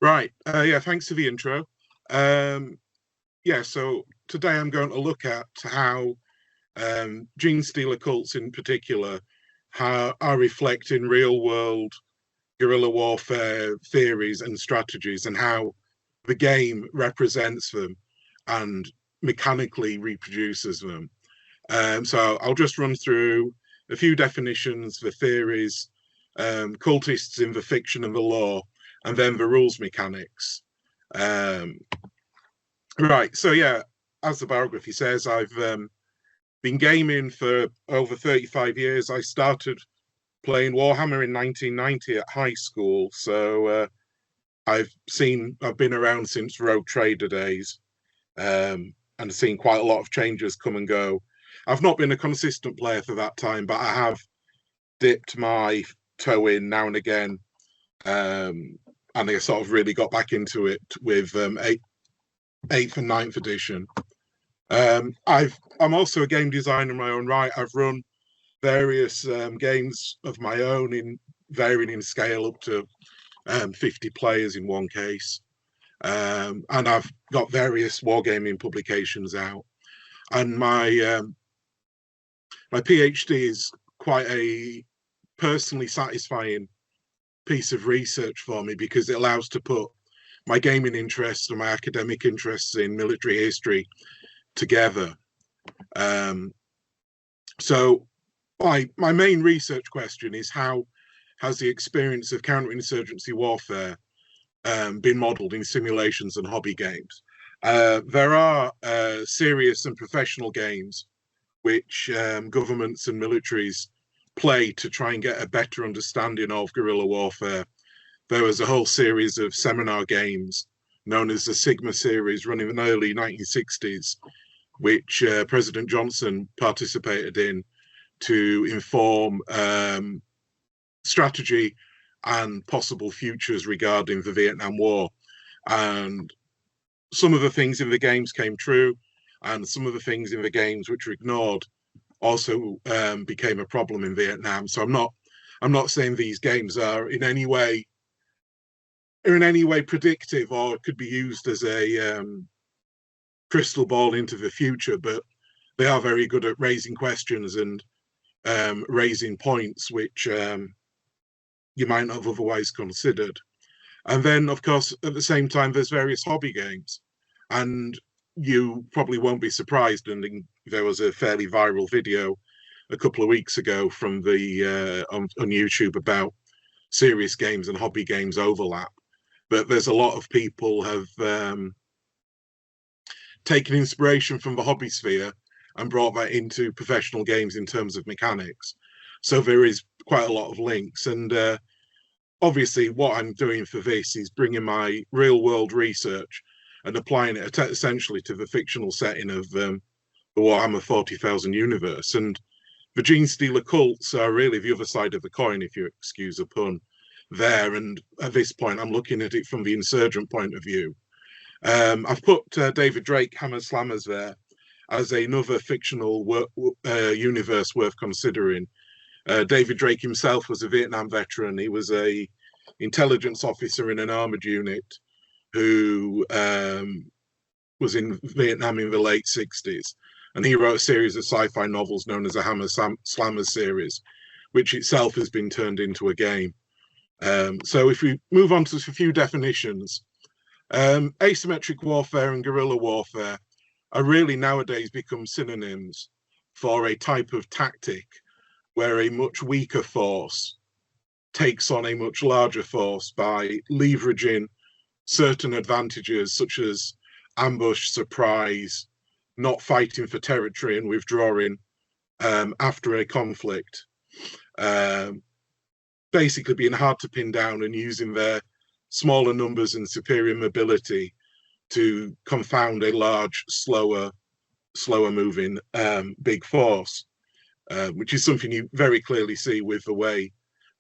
Right. Yeah, thanks for the intro. Yeah, so today I'm going to look at how Genestealer cults in particular are reflecting real world guerrilla warfare theories and strategies and how the game represents them and mechanically reproduces them. So I'll just run through a few definitions, the theories, cultists in the fiction and the lore, and then the rules mechanics. Um, right, so yeah, as the biography says, I've been gaming for over 35 years. I started playing Warhammer in 1990 at high school, so I've been around since Rogue Trader days, and seen quite a lot of changes come and go. I've not been a consistent player for that time, but I have dipped my toe in now and again, and I sort of really got back into it with eighth and ninth edition. I'm also a game designer in my own right. I've run various games of my own in varying in scale up to 50 players in one case. And I've got various wargaming publications out. And my PhD is quite a personally satisfying piece of research for me because it allows to put my gaming interests and my academic interests in military history together. So my main research question is how has the experience of counterinsurgency warfare been modelled in simulations and hobby games? There are serious and professional games which governments and militaries play to try and get a better understanding of guerrilla warfare. There was a whole series of seminar games known as the Sigma series running in the early 1960s, which President Johnson participated in to inform strategy and possible futures regarding the Vietnam War. And some of the things in the games came true, and some of the things in the games which were ignored also became a problem in Vietnam. So I'm not saying these games are in any way predictive or could be used as a crystal ball into the future, but they are very good at raising questions and raising points which you might not have otherwise considered. And then, of course, at the same time, there's various hobby games. And you probably won't be surprised, and there was a fairly viral video a couple of weeks ago from the on YouTube about serious games and hobby games overlap. But there's a lot of people have taken inspiration from the hobby sphere and brought that into professional games in terms of mechanics. So there is quite a lot of links. And obviously what I'm doing for this is bringing my real world research and applying it essentially to the fictional setting of the Warhammer 40,000 universe. And the Genestealer cults are really the other side of the coin, if you excuse a pun, there. And at this point, I'm looking at it from the insurgent point of view. I've put David Drake, Hammer Slammers there as another fictional universe worth considering. David Drake himself was a Vietnam veteran. He was a intelligence officer in an armored unit who was in Vietnam in the late 60s. And he wrote a series of sci-fi novels known as the Hammer Slammers series, which itself has been turned into a game. So if we move on to a few definitions, asymmetric warfare and guerrilla warfare are really nowadays become synonyms for a type of tactic where a much weaker force takes on a much larger force by leveraging certain advantages such as ambush, surprise, not fighting for territory and withdrawing after a conflict, basically being hard to pin down and using their smaller numbers and superior mobility to confound a large, slower moving big force, which is something you very clearly see with the way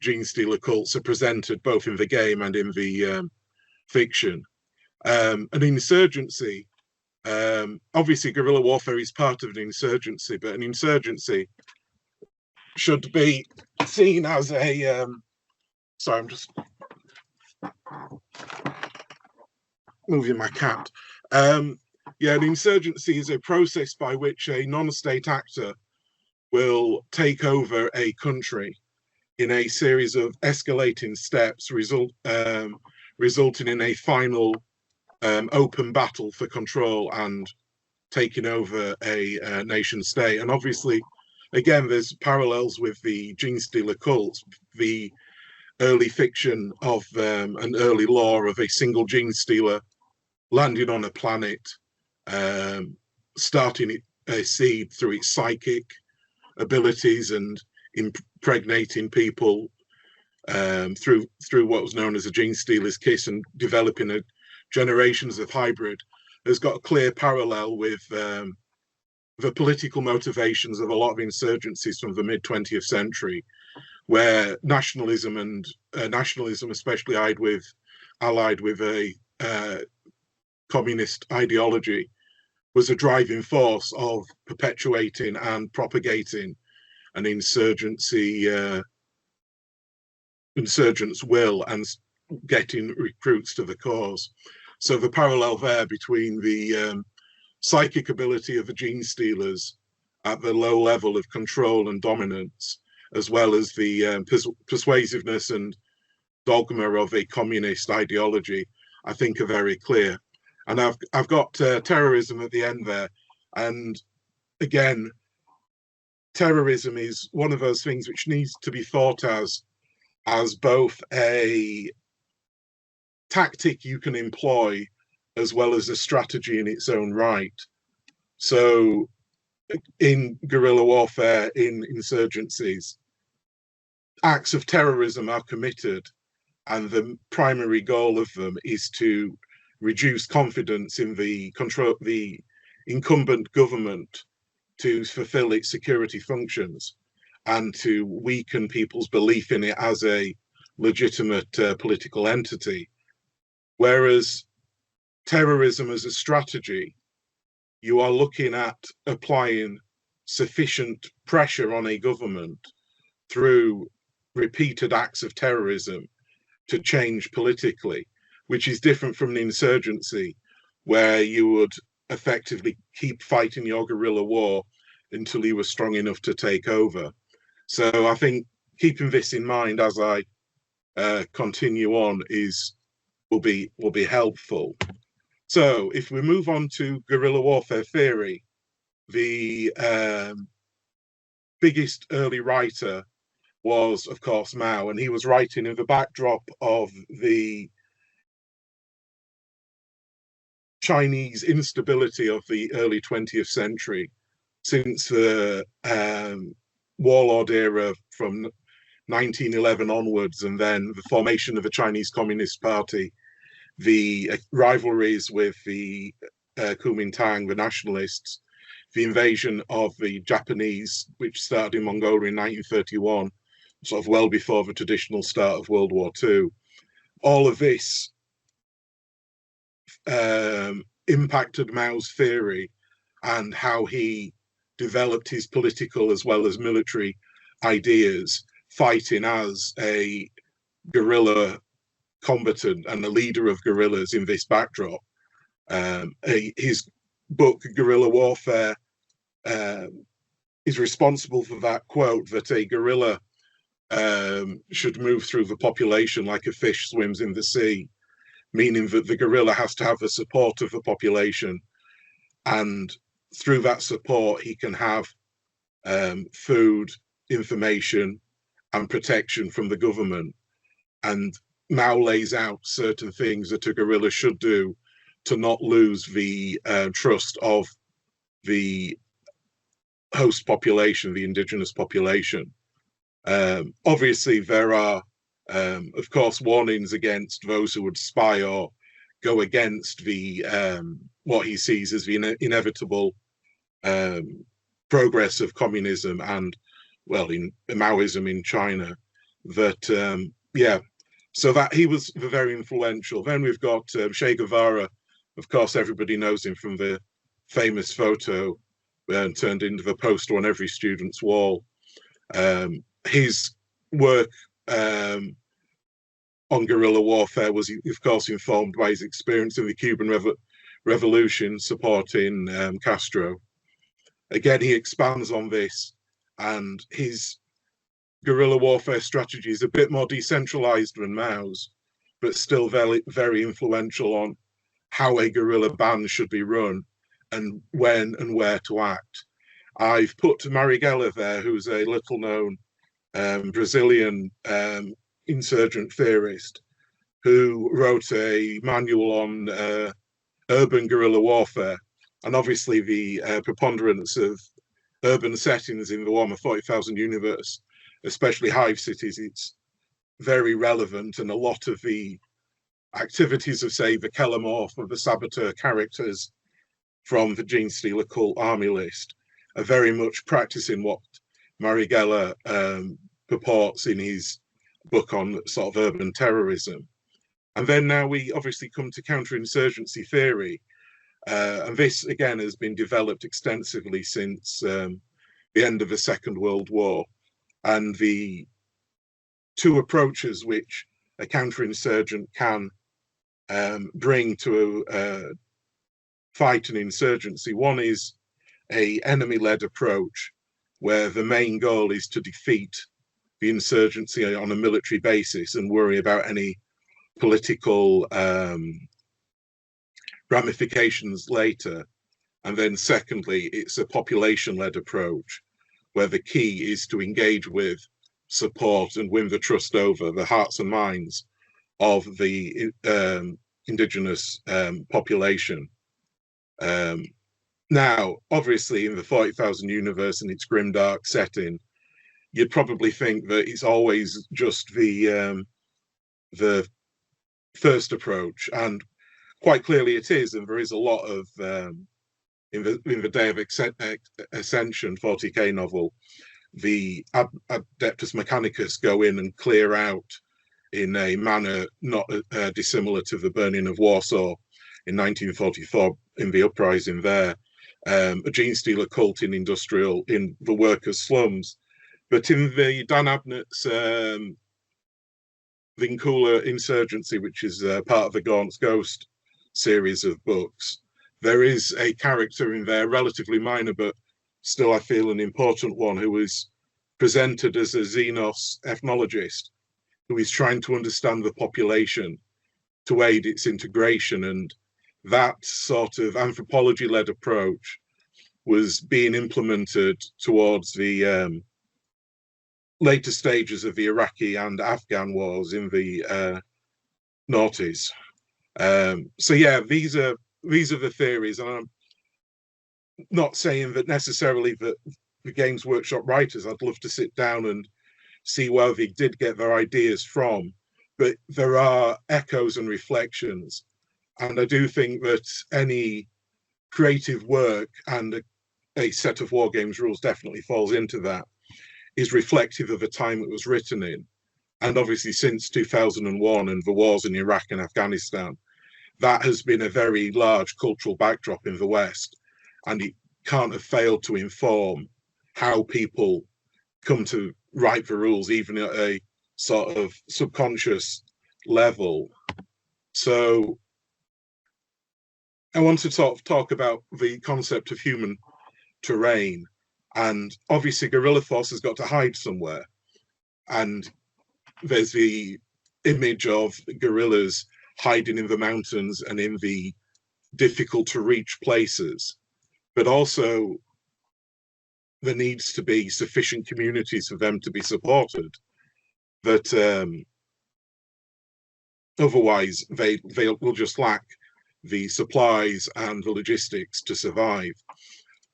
Genestealer cults are presented both in the game and in the fiction. An insurgency, obviously guerrilla warfare is part of an insurgency, but an insurgency should be seen as a sorry, I'm just moving my cat. Yeah, an insurgency is a process by which a non-state actor will take over a country in a series of escalating steps, resulting in a final open battle for control and taking over a nation state. And obviously, again, there's parallels with the Genestealer Cults, the early fiction of an early lore of a single gene stealer landing on a planet, starting a seed through its psychic abilities and impregnating people through what was known as a gene stealer's kiss and developing generations of hybrid, has got a clear parallel with the political motivations of a lot of insurgencies from the mid 20th century, where nationalism and nationalism, especially allied with a communist ideology, was a driving force of perpetuating and propagating an insurgent's will and getting recruits to the cause. So the parallel there between the psychic ability of the gene stealers at the low level of control and dominance, as well as the persuasiveness and dogma of a communist ideology, I think are very clear. And I've got terrorism at the end there. And again, terrorism is one of those things which needs to be thought as both a tactic you can employ as well as a strategy in its own right. So in guerrilla warfare, in insurgencies, acts of terrorism are committed, and the primary goal of them is to reduce confidence in the incumbent government to fulfill its security functions and to weaken people's belief in it as a legitimate political entity. Whereas terrorism as a strategy, you are looking at applying sufficient pressure on a government through repeated acts of terrorism to change politically, which is different from an insurgency where you would effectively keep fighting your guerrilla war until you were strong enough to take over. So I think keeping this in mind as I continue on will be helpful. So if we move on to guerrilla warfare theory, the biggest early writer was, of course, Mao, and he was writing in the backdrop of the Chinese instability of the early 20th century, since the warlord era from 1911 onwards, and then the formation of the Chinese Communist Party, the rivalries with the Kuomintang, the nationalists, the invasion of the Japanese, which started in Mongolia in 1931, sort of well before the traditional start of World War II. All of this impacted Mao's theory and how he developed his political as well as military ideas, fighting as a guerrilla combatant and a leader of guerrillas in this backdrop. His book, Guerilla Warfare, is responsible for that quote that a guerrilla should move through the population like a fish swims in the sea, meaning that the guerrilla has to have the support of the population, and through that support he can have food, information and protection from the government. And Mao lays out certain things that a guerrilla should do to not lose the trust of the host population, the indigenous population. Obviously, there are, of course, warnings against those who would spy or go against the what he sees as the inevitable progress of communism and, well, in Maoism in China. That so that he was very influential. Then we've got Che Guevara. Of course, everybody knows him from the famous photo turned into the poster on every student's wall. His work on guerrilla warfare was, of course, informed by his experience in the Cuban Revolution supporting Castro. Again, he expands on this, and his guerrilla warfare strategy is a bit more decentralized than Mao's, but still very, very influential on how a guerrilla band should be run and when and where to act. I've put Marighella there, who's a little-known Brazilian insurgent theorist who wrote a manual on urban guerrilla warfare. And obviously the preponderance of urban settings in the Warhammer 40,000 universe, especially hive cities, it's very relevant. And a lot of the activities of, say, the Kellamorph or the Saboteur characters from the Genestealer Cult army list are very much practicing what Marighella purports in his book on sort of urban terrorism. And then now we obviously come to counterinsurgency theory. And this, again, has been developed extensively since the end of the Second World War. And the two approaches which a counterinsurgent can bring to fight an insurgency. One is an enemy-led approach, where the main goal is to defeat the insurgency on a military basis and worry about any political ramifications later. And then secondly, it's a population-led approach, where the key is to engage with, support, and win the trust over the hearts and minds of the indigenous population. Now, obviously, in the 40,000 universe and its grimdark setting, you'd probably think that it's always just the first approach, and quite clearly it is. And there is a lot of in the Day of Ascension 40k novel, the Adeptus Mechanicus go in and clear out in a manner not dissimilar to the burning of Warsaw in 1944 in the uprising there, a Genestealer cult in the workers' slums. But in the Dan Abnett's Vincula Insurgency, which is part of the Gaunt's Ghost series of books, there is a character in there, relatively minor, but still I feel an important one, who is presented as a Xenos ethnologist, who is trying to understand the population to aid its integration. And that sort of anthropology-led approach was being implemented towards the later stages of the Iraqi and Afghan wars in the noughties. So yeah, these are the theories, and I'm not saying that necessarily that the Games Workshop writers, I'd love to sit down and see where they did get their ideas from, but there are echoes and reflections. And I do think that any creative work, and a set of war games rules definitely falls into that, is reflective of the time it was written in. And obviously since 2001 and the wars in Iraq and Afghanistan, that has been a very large cultural backdrop in the West, and it can't have failed to inform how people come to write the rules, even at a sort of subconscious level. So I want to sort of talk about the concept of human terrain. And obviously guerrilla force has got to hide somewhere. And there's the image of guerrillas hiding in the mountains and in the difficult to reach places. But also there needs to be sufficient communities for them to be supported, that otherwise they will just lack the supplies and the logistics to survive.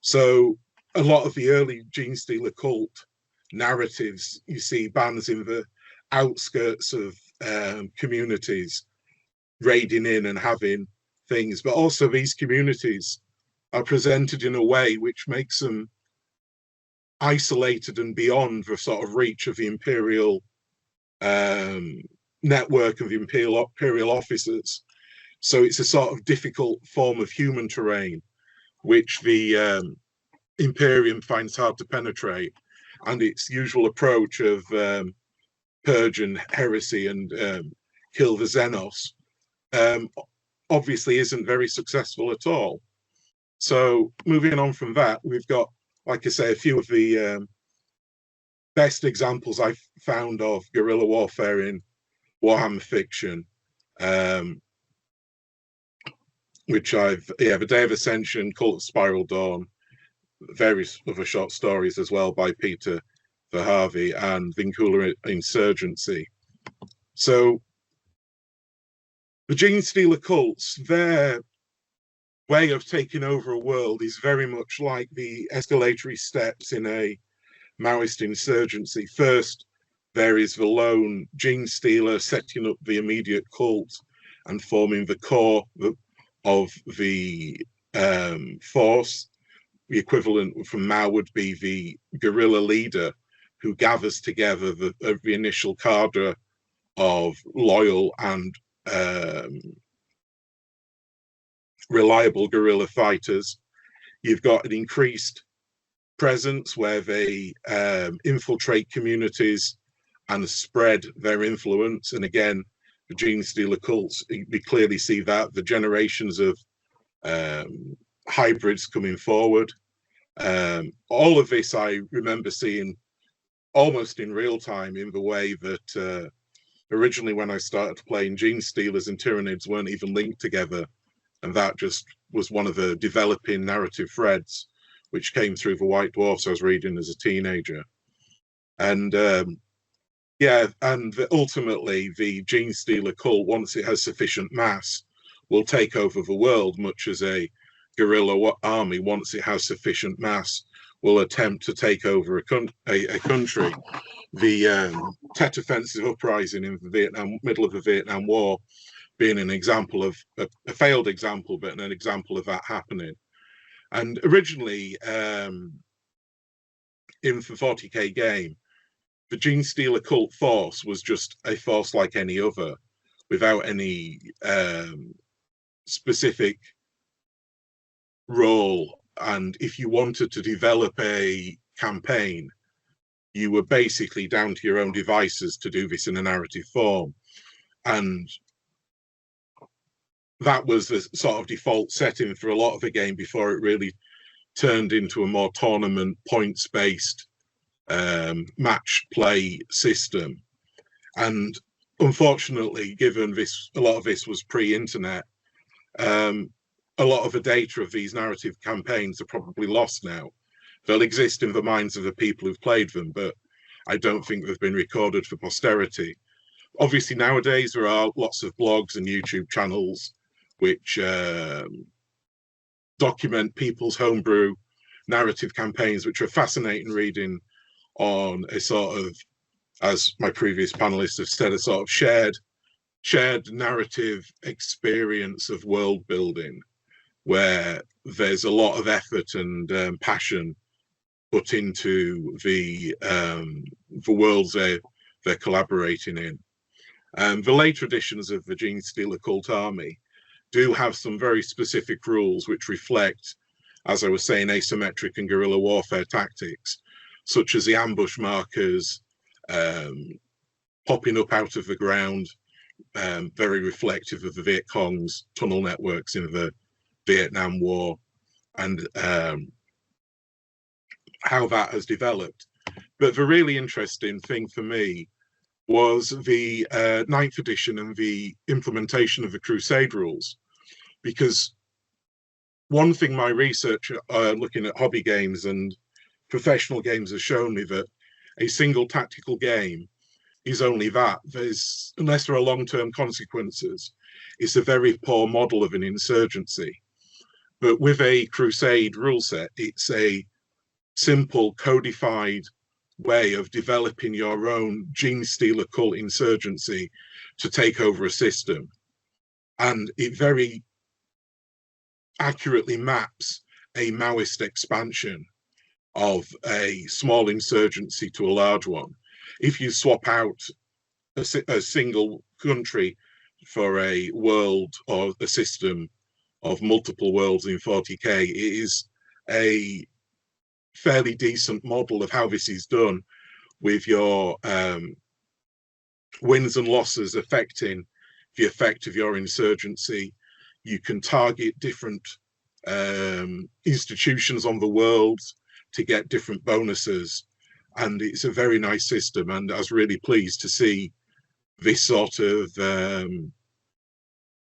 So a lot of the early Genestealer cult narratives, you see bands in the outskirts of communities raiding in and having things, but also these communities are presented in a way which makes them isolated and beyond the sort of reach of the imperial network of the imperial officers. So it's a sort of difficult form of human terrain, which the Imperium finds hard to penetrate. And its usual approach of purge and heresy and kill the Xenos, obviously isn't very successful at all. So moving on from that, we've got, like I say, a few of the best examples I've found of guerrilla warfare in Warhammer fiction, which the Day of Ascension, Cult of Spiral Dawn, various other short stories as well by Peter Verharvey, and Vincula Insurgency. So the Genestealer Cults, their way of taking over a world is very much like the escalatory steps in a Maoist insurgency. First, there is the lone Genestealer setting up the immediate cult and forming the core of the force. The equivalent from Mao would be the guerrilla leader who gathers together the initial cadre of loyal and reliable guerrilla fighters. You've got an increased presence where they infiltrate communities and spread their influence. And again, the Genestealer cults, we clearly see that the generations of hybrids coming forward. All of this I remember seeing almost in real time, in the way that originally when I started playing, Genestealers and Tyranids weren't even linked together. And that just was one of the developing narrative threads which came through the White Dwarfs I was reading as a teenager. And ultimately the Genestealer cult, once it has sufficient mass, will take over the world, much as a guerrilla army, once it has sufficient mass, will attempt to take over a country. The Tet Offensive uprising in the middle of the Vietnam War being an example of a failed example, but an example of that happening. And originally, in the 40k game, the Genestealer cult force was just a force like any other, without any specific role. And if you wanted to develop a campaign, you were basically down to your own devices to do this in a narrative form. And that was the sort of default setting for a lot of the game before it really turned into a more tournament points-based match play system. And unfortunately, given this, a lot of this was pre-internet, a lot of the data of these narrative campaigns are probably lost now. They'll exist in the minds of the people who've played them, but I don't think they've been recorded for posterity. Obviously, nowadays there are lots of blogs and YouTube channels which document people's homebrew narrative campaigns, which are fascinating reading on a sort of, as my previous panelists have said, a sort of shared narrative experience of world building, where there's a lot of effort and passion put into the worlds they're collaborating in. The later editions of the Genestealer cult army do have some very specific rules which reflect, as I was saying, asymmetric and guerrilla warfare tactics, such as the ambush markers popping up out of the ground, very reflective of the Viet Cong's tunnel networks in the Vietnam War, and how that has developed. But the really interesting thing for me was the 9th edition and the implementation of the Crusade rules. Because one thing my research looking at hobby games and professional games has shown me, that a single tactical game is only that. Unless there are long-term consequences, it's a very poor model of an insurgency. But with a Crusade rule set, it's a simple codified way of developing your own Genestealer cult insurgency to take over a system. And it very accurately maps a Maoist expansion of a small insurgency to a large one. If you swap out a single country for a world or a system of multiple worlds in 40k, it is a fairly decent model of how this is done, with your wins and losses affecting the effect of your insurgency. You can target different institutions on the world to get different bonuses, and it's a very nice system. And I was really pleased to see this sort of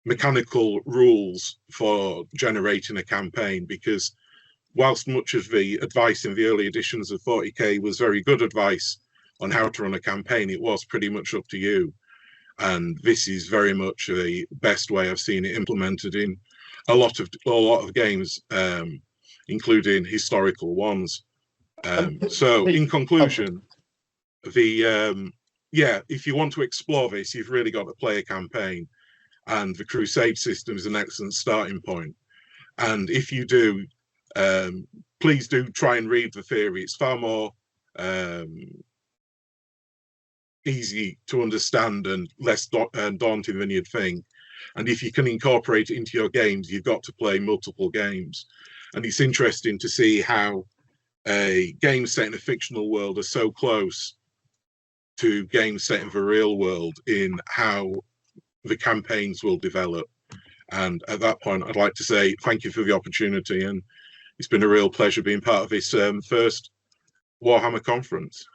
mechanical rules for generating a campaign, because whilst much of the advice in the early editions of 40k was very good advice on how to run a campaign, it was pretty much up to you. And this is very much the best way I've seen it implemented in a lot of games, including historical ones. So in conclusion, if you want to explore this, you've really got to play a campaign, and the Crusade system is an excellent starting point. And if you do, please do try and read the theory. It's far more easy to understand and less daunting than you'd think. And if you can incorporate it into your games, you've got to play multiple games. And it's interesting to see how a game set in a fictional world are so close to games set in the real world in how the campaigns will develop. And at that point, I'd like to say thank you for the opportunity, and it's been a real pleasure being part of this first Warhammer conference.